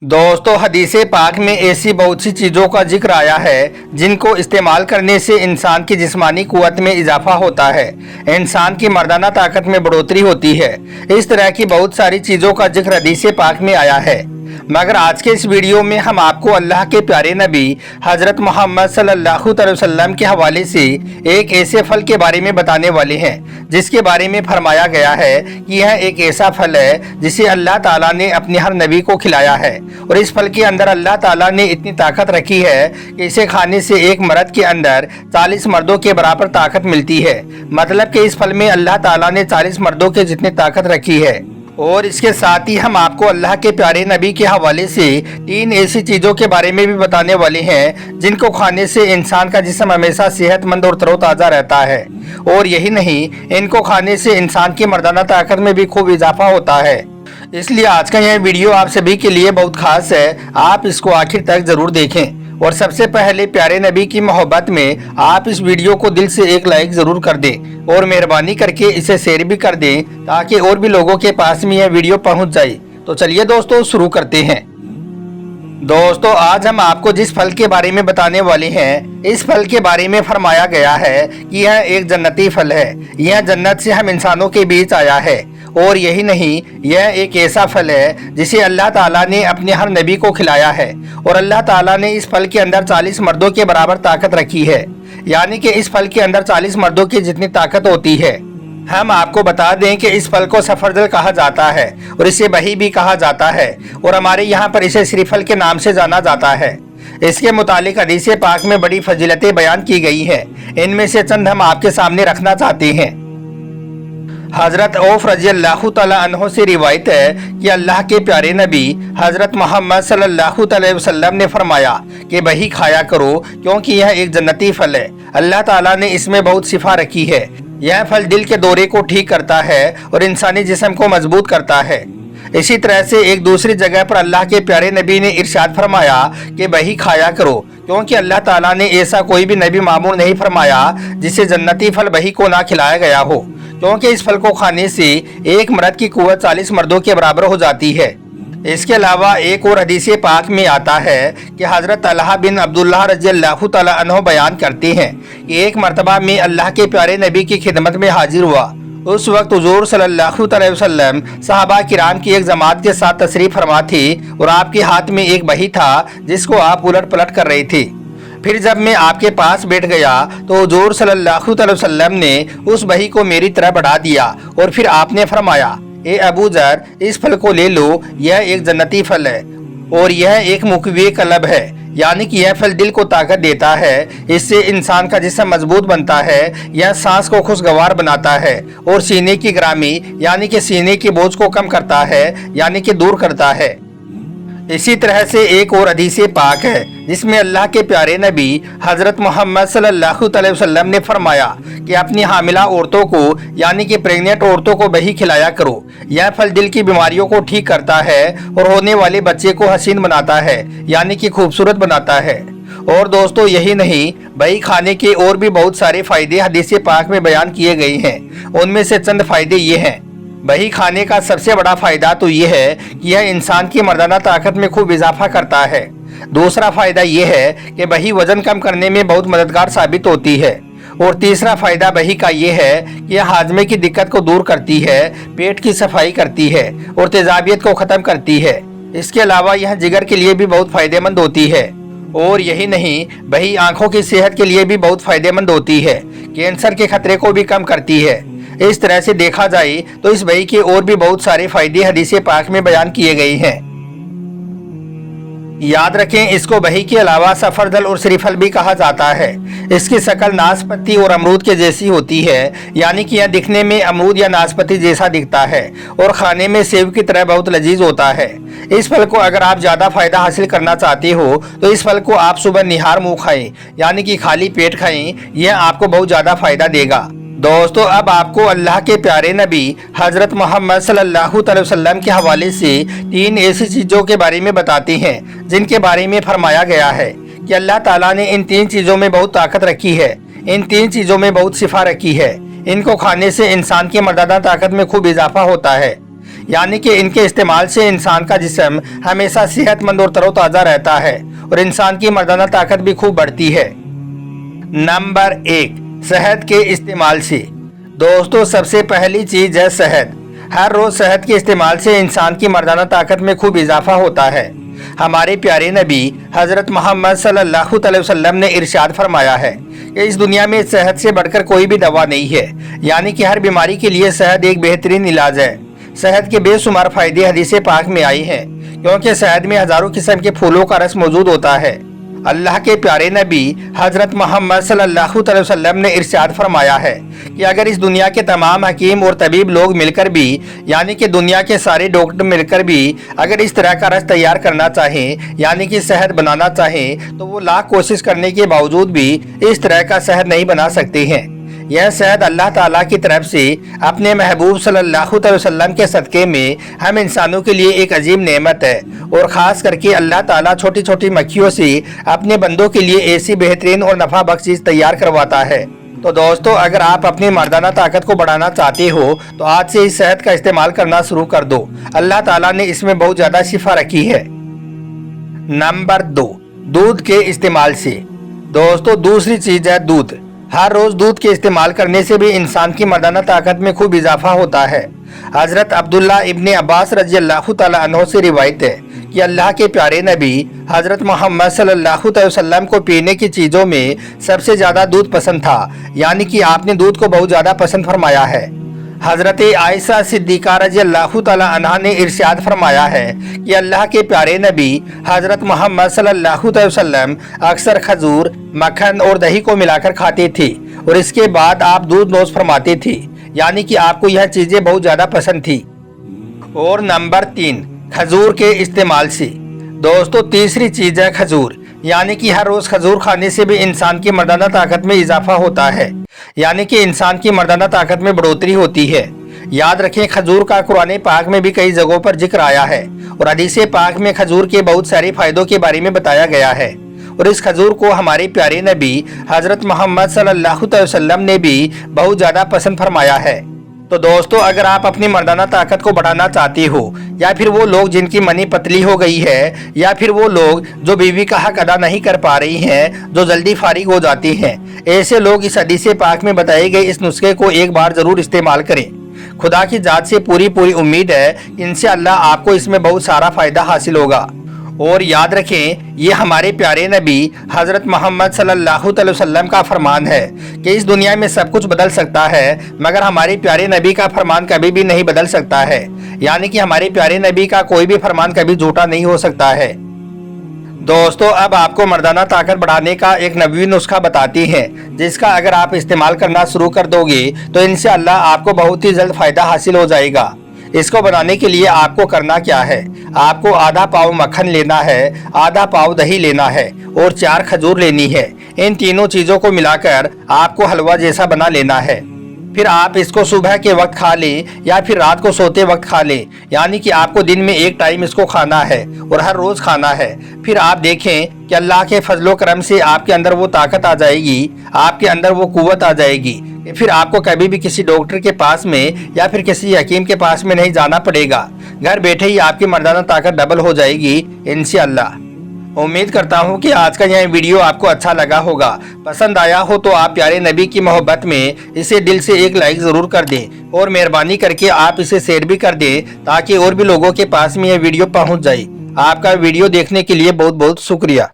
दोस्तों हदीस पाक में ऐसी बहुत सी चीज़ों का जिक्र आया है जिनको इस्तेमाल करने से इंसान की जिस्मानी कुव्वत में इजाफा होता है, इंसान की मर्दाना ताकत में बढ़ोतरी होती है। इस तरह की बहुत सारी चीज़ों का जिक्र हदीस पाक में आया है, मगर आज के इस वीडियो में हम आपको अल्लाह के प्यारे नबी हज़रत मोहम्मद सल्लल्लाहु अलैहि वसल्लम के हवाले से एक ऐसे फल के बारे में बताने वाले हैं जिसके बारे में फरमाया गया है कि यह एक ऐसा फल है जिसे अल्लाह ताला ने अपने हर नबी को खिलाया है। और इस फल के अंदर अल्लाह ताला ने इतनी ताकत रखी है कि इसे खाने से एक मर्द के अंदर 40 मर्दों के बराबर ताकत मिलती है। मतलब कि इस फल में अल्लाह ताला ने 40 मर्दों के जितनी ताकत रखी है। और इसके साथ ही हम आपको अल्लाह के प्यारे नबी के हवाले से 3 ऐसी चीज़ों के बारे में भी बताने वाले हैं जिनको खाने से इंसान का जिस्म हमेशा सेहतमंद और तरोताज़ा रहता है। और यही नहीं, इनको खाने से इंसान की मर्दाना ताकत में भी खूब इजाफा होता है। इसलिए आज का यह वीडियो आप सभी के लिए बहुत खास है, आप इसको आखिर तक ज़रूर देखें। और सबसे पहले प्यारे नबी की मोहब्बत में आप इस वीडियो को दिल से एक लाइक ज़रूर कर दें और मेहरबानी करके इसे शेयर भी कर दें ताकि और भी लोगों के पास में यह वीडियो पहुंच जाए। तो चलिए दोस्तों शुरू करते हैं। दोस्तों आज हम आपको जिस फल के बारे में बताने वाले हैं, इस फल के बारे में फरमाया गया है कि यह एक जन्नती फल है। यह जन्नत से हम इंसानों के बीच आया है। और यही नहीं, यह एक ऐसा फल है जिसे अल्लाह ताला ने अपने हर नबी को खिलाया है। और अल्लाह ताला ने इस फल के अंदर 40 मर्दों के बराबर ताकत रखी है, यानी कि इस फल के अंदर 40 मर्दों की जितनी ताकत होती है। हम आपको बता दें कि इस फल को सफरजल कहा जाता है और इसे बही भी कहा जाता है, और हमारे यहाँ पर इसे श्रीफल के नाम से जाना जाता है। इसके मुतालिक हदीस पाक में बड़ी फजीलतें बयान की गई हैं, इनमें से चंद हम आपके सामने रखना चाहते हैं। हजरत औफ रज़ियल्लाहु तआला अन्हु से रिवायत है कि अल्लाह के प्यारे नबी हजरत मोहम्मद सल्लल्लाहु अलैहि वसल्लम ने फरमाया कि बही खाया करो क्योंकि यह एक जन्नती फल है। अल्लाह ताला ने इसमें बहुत शिफा रखी है। यह फल दिल के दौरे को ठीक करता है और इंसानी जिस्म को मजबूत करता है। इसी तरह से एक दूसरी जगह पर अल्लाह के प्यारे नबी ने इरशाद फरमाया कि बही खाया करो क्योंकि अल्लाह ताला ने ऐसा कोई भी नबी मामूर नहीं फरमाया जिसे जन्नती फल बही को ना खिलाया गया हो, क्योंकि इस फल को खाने से एक मर्द की कुव्वत 40 मर्दों के बराबर हो जाती है। इसके अलावा एक और हदीस पाक में आता है कि हज़रत तलहा बिन अब्दुल्लाह रज़ियल्लाहु तआला अन्हु बयान करते हैं कि एक मरतबा में अल्लाह के प्यारे नबी की खिदमत में हाजिर हुआ। उस वक्त हुज़ूर सल्लल्लाहु अलैहि वसल्लम सहाबा किराम की एक जमात के साथ तशरीफ फरमा थी और आपके हाथ में एक बही था जिसको आप उलट पलट कर रहे थे। फिर जब मैं आपके पास बैठ गया तो हुज़ूर सल्लल्लाहु अलैहि वसल्लम ने उस बही को मेरी तरफ बढ़ा दिया और फिर आपने फरमाया, ए अबू ज़र, इस फल को ले लो, यह एक जन्नती फल है और यह एक मुक़वी कलब है, यानी कि यह फल दिल को ताकत देता है। इससे इंसान का जिस्म मजबूत बनता है, यह सांस को खुशगवार बनाता है और सीने की ग्रामी यानी कि सीने के बोझ को कम करता है, यानी कि दूर करता है। इसी तरह से एक और हदीस पाक है जिसमें अल्लाह के प्यारे नबी हज़रत मोहम्मद सल्लल्लाहु अलैहि वसल्लम ने फरमाया कि अपनी हामिला औरतों को यानी कि प्रेग्नेंट औरतों को बही खिलाया करो। यह फल दिल की बीमारियों को ठीक करता है और होने वाले बच्चे को हसीन बनाता है, यानी कि खूबसूरत बनाता है। और दोस्तों यही नहीं, बही खाने के और भी बहुत सारे फायदे हदीस पाक में बयान किए गए हैं। उनमें से चंद फायदे ये हैं। बही खाने का सबसे बड़ा फायदा तो ये है कि यह इंसान की मर्दाना ताकत में खूब इजाफा करता है। दूसरा फायदा ये है कि बही वजन कम करने में बहुत मददगार साबित होती है। और तीसरा फायदा बही का ये है कि यह हाजमे की दिक्कत को दूर करती है, पेट की सफाई करती है और तेजाबियत को ख़त्म करती है। इसके अलावा यह जिगर के लिए भी बहुत फायदेमंद होती है। और यही नहीं, बही आंखों की सेहत के लिए भी बहुत फायदेमंद होती है, कैंसर के खतरे को भी कम करती है। इस तरह से देखा जाए तो इस बही के और भी बहुत सारे फायदे हदीस पाक में बयान किए गए हैं। याद रखें, इसको बही के अलावा सफरजल और श्रीफल भी कहा जाता है। इसकी शक्ल नाशपत्ती और अमरूद के जैसी होती है, यानी कि यह दिखने में अमरूद या नाशपत्ती जैसा दिखता है और खाने में सेब की तरह बहुत लजीज होता है। इस फल को अगर आप ज़्यादा फायदा हासिल करना चाहते हो तो इस फल को आप सुबह निहार मुँह खाएं, यानी कि खाली पेट खाएं। यह आपको बहुत ज़्यादा फायदा देगा। दोस्तों अब आपको अल्लाह के प्यारे नबी हज़रत मोहम्मद सल्लल्लाहु अलैहि वसल्लम के हवाले से 3 ऐसी चीज़ों के बारे में बताते हैं जिनके बारे में फरमाया गया है कि अल्लाह ताला ने इन 3 चीज़ों में बहुत ताकत रखी है, इन 3 चीज़ों में बहुत शिफा रखी है। इनको खाने से इंसान की मर्दाना ताकत में खूब इजाफा होता है। यानी कि इनके इस्तेमाल से इंसान का जिस्म हमेशा सेहतमंद और तरोताज़ा रहता है और इंसान की मर्दाना ताकत भी खूब बढ़ती है। नंबर 1, शहद के इस्तेमाल से। दोस्तों, सबसे पहली चीज है शहद। हर रोज शहद के इस्तेमाल से इंसान की मर्दाना ताकत में खूब इजाफा होता है। हमारे प्यारे नबी हजरत मोहम्मद सल्लल्लाहु अलैहि वसल्लम ने इरशाद फरमाया है कि इस दुनिया में शहद से बढ़कर कोई भी दवा नहीं है, यानी कि हर बीमारी के लिए शहद एक बेहतरीन इलाज है। शहद के बेशुमार फायदे हदीस पाक में आए हैं, क्योंकि शहद में हजारों किस्म के फूलों का रस मौजूद होता है। अल्लाह के प्यारे नबी हजरत मोहम्मद सल्लल्लाहु अलैहि वसल्लम ने इरशाद फरमाया है कि अगर इस दुनिया के तमाम हकीम और तबीब लोग मिलकर भी, यानी कि दुनिया के सारे डॉक्टर मिलकर भी अगर इस तरह का रस तैयार करना चाहें, यानी कि शहद बनाना चाहें, तो वो लाख कोशिश करने के बावजूद भी इस तरह का शहद नहीं बना सकते हैं। यह शहद अल्लाह ताला की तरफ से अपने महबूब सल्लल्लाहु अलैहि वसल्लम के सदक़े में हम इंसानों के लिए एक अजीब नेमत है, और ख़ास करके अल्लाह ताला छोटी छोटी मक्खियों से अपने बंदों के लिए ऐसी बेहतरीन और नफ़ा बख्श चीज़ तैयार करवाता है। तो दोस्तों, अगर आप अपनी मर्दाना ताकत को बढ़ाना चाहते हो तो आज से इस शहद का इस्तेमाल करना शुरू कर दो। अल्लाह ताला ने इसमें बहुत ज़्यादा शिफा रखी है। नंबर 2, दूध के इस्तेमाल से। दोस्तों, दूसरी चीज़ है दूध। हर रोज दूध के इस्तेमाल करने से भी इंसान की मर्दाना ताकत में खूब इजाफा होता है। हजरत अब्दुल्ला इब्ने अब्बास रज़ियल्लाहु ताला अन्हु से रिवायत है कि अल्लाह के प्यारे नबी हजरत मोहम्मद सल्लल्लाहु अलैहि वसल्लम को पीने की चीज़ों में सबसे ज़्यादा दूध पसंद था, यानी कि आपने दूध को बहुत ज़्यादा पसंद फरमाया है। हजरत आयशा सिद्दीक़ा रज़ियल्लाहु ताला अन्हा ने इरशाद फरमाया है कि अल्लाह के प्यारे नबी हजरत मोहम्मद सल्लल्लाहु अलैहि वसल्लम अक्सर खजूर, मक्खन और दही को मिलाकर खाते थे और इसके बाद आप दूध नोश फरमाते थे, यानी कि आपको यह चीज़ें बहुत ज़्यादा पसंद थी। और नंबर 3, खजूर के इस्तेमाल से। दोस्तों, तीसरी चीज़ है खजूर, यानी कि हर रोज़ खजूर खाने से भी इंसान की मर्दाना ताकत में इजाफा होता है, यानी कि इंसान की मर्दाना ताकत में बढ़ोतरी होती है। याद रखें, खजूर का कुरान पाक में भी कई जगहों पर जिक्र आया है और हदीस पाक में खजूर के बहुत सारे फायदों के बारे में बताया गया है, और इस खजूर को हमारे प्यारे नबी हजरत मोहम्मद सल्लल्लाहु अलैहि वसल्लम ने भी बहुत ज़्यादा पसंद फरमाया है। तो दोस्तों, अगर आप अपनी मर्दाना ताकत को बढ़ाना चाहते हो, या फिर वो लोग जिनकी मनी पतली हो गई है, या फिर वो लोग जो बीवी का हक अदा नहीं कर पा रही हैं, जो जल्दी फारिग हो जाती हैं, ऐसे लोग इस हदीस पाक में बताए गए इस नुस्खे को एक बार ज़रूर इस्तेमाल करें। खुदा की ज़ात से पूरी उम्मीद है, इंशाअल्लाह आपको इसमें बहुत सारा फ़ायदा हासिल होगा। और याद रखें, ये हमारे प्यारे नबी हज़रत मोहम्मद सल्लल्लाहु अलैहि वसल्लम का फरमान है कि इस दुनिया में सब कुछ बदल सकता है, मगर हमारे प्यारे नबी का फरमान कभी भी नहीं बदल सकता है, यानी कि हमारे प्यारे नबी का कोई भी फरमान कभी झूठा नहीं हो सकता है। दोस्तों, अब आपको मर्दाना ताकत बढ़ाने का एक नबवी नुस्खा बताते हैं, जिसका अगर आप इस्तेमाल करना शुरू कर दोगे तो इंशाअल्लाह आपको बहुत ही जल्द फ़ायदा हासिल हो जाएगा। इसको बनाने के लिए आपको करना क्या है, आपको आधा पाव मक्खन लेना है, आधा पाव दही लेना है और 4 खजूर लेनी है। इन तीनों चीज़ों को मिलाकर आपको हलवा जैसा बना लेना है। फिर आप इसको सुबह के वक्त खा लें या फिर रात को सोते वक्त खा लें, यानी कि आपको दिन में एक टाइम इसको खाना है और हर रोज़ खाना है। फिर आप देखें कि अल्लाह के फजलो करम से आपके अंदर वो ताकत आ जाएगी, आपके अंदर वो कुव्वत आ जाएगी। फिर आपको कभी भी किसी डॉक्टर के पास में या फिर किसी हकीम के पास में नहीं जाना पड़ेगा। घर बैठे ही आपकी मर्दाना ताकत डबल हो जाएगी इंशाअल्लाह। उम्मीद करता हूँ कि आज का यह वीडियो आपको अच्छा लगा होगा। पसंद आया हो तो आप प्यारे नबी की मोहब्बत में इसे दिल से एक लाइक ज़रूर कर दें और मेहरबानी करके आप इसे शेयर भी कर दें, ताकि और भी लोगों के पास में यह वीडियो पहुँच जाए। आपका वीडियो देखने के लिए बहुत बहुत शुक्रिया।